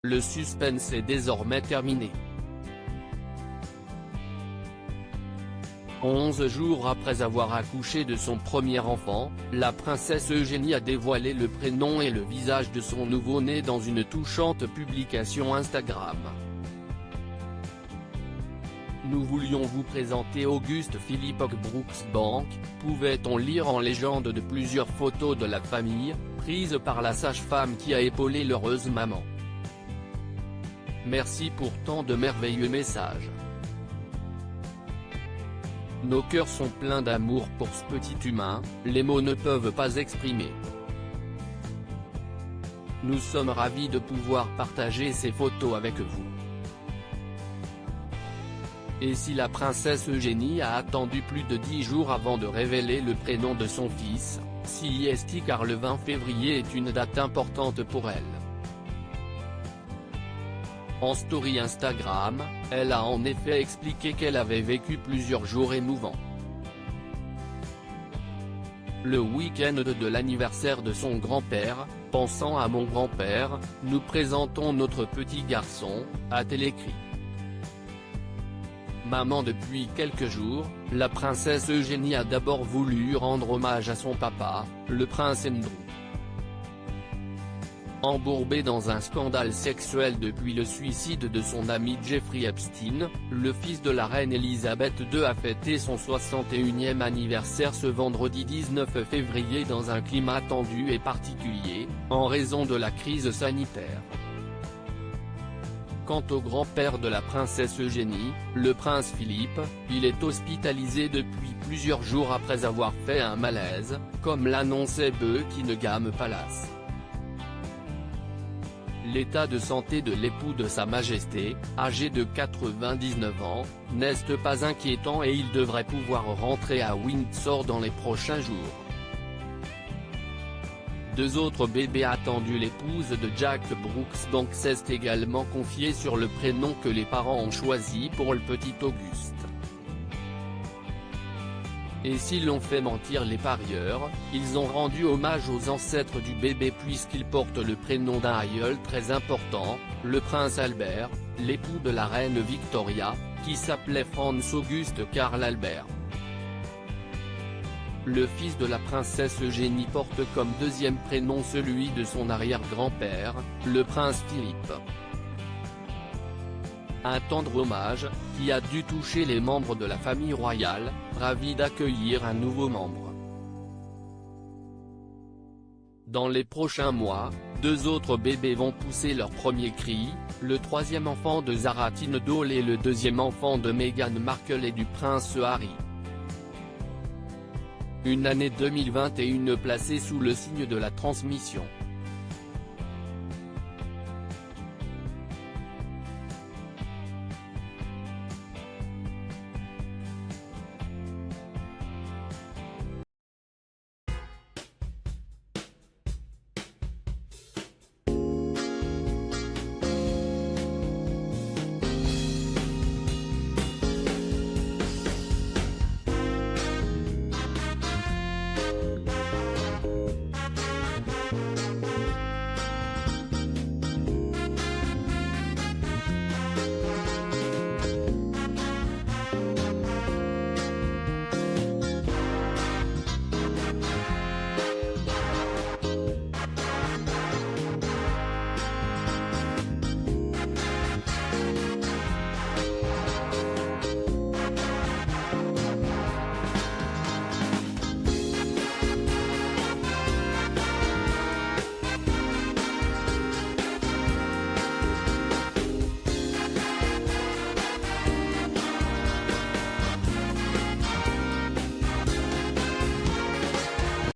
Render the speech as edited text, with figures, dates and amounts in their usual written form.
le suspense est désormais terminé. 11 jours après avoir accouché de son premier enfant, la princesse Eugénie a dévoilé le prénom et le visage de son nouveau-né dans une touchante publication Instagram. Nous voulions vous présenter Auguste Philippe Brooksbank, pouvait-on lire en légende de plusieurs photos de la famille, prises par la sage-femme qui a épaulé l'heureuse maman. Merci pour tant de merveilleux messages. Nos cœurs sont pleins d'amour pour ce petit humain, les mots ne peuvent pas exprimer. Nous sommes ravis de pouvoir partager ces photos avec vous. Et si la princesse Eugénie a attendu plus de 10 jours avant de révéler le prénom de son fils, c'est car le 20 février est une date importante pour elle. En story Instagram, elle a en effet expliqué qu'elle avait vécu plusieurs jours émouvants. Le week-end de l'anniversaire de son grand-père, pensant à mon grand-père, nous présentons notre petit garçon, a-t-elle écrit. Maman depuis quelques jours, la princesse Eugénie a d'abord voulu rendre hommage à son papa, le prince Andrew. Embourbé dans un scandale sexuel depuis le suicide de son ami Jeffrey Epstein, le fils de la reine Elisabeth II a fêté son 61e anniversaire ce vendredi 19 février dans un climat tendu et particulier, en raison de la crise sanitaire. Quant au grand-père de la princesse Eugénie, le prince Philippe, il est hospitalisé depuis plusieurs jours après avoir fait un malaise, comme l'annonçait Buckingham Palace. L'état de santé de l'époux de Sa Majesté, âgé de 99 ans, n'est pas inquiétant et il devrait pouvoir rentrer à Windsor dans les prochains jours. 2 autres bébés attendus. L'épouse de Jack Brooksbank s'est également confiée sur le prénom que les parents ont choisi pour le petit Auguste. Et s'ils l'ont fait mentir les parieurs, ils ont rendu hommage aux ancêtres du bébé puisqu'ils portent le prénom d'un aïeul très important, le prince Albert, l'époux de la reine Victoria, qui s'appelait Franz Auguste Karl Albert. Le fils de la princesse Eugénie porte comme deuxième prénom celui de son arrière-grand-père, le prince Philippe. Un tendre hommage, qui a dû toucher les membres de la famille royale, ravis d'accueillir un nouveau membre. Dans les prochains mois, 2 autres bébés vont pousser leur premier cri, le 3e enfant de Zara Tindall et le 2e enfant de Meghan Markle et du prince Harry. Une année 2021 placée sous le signe de la transmission.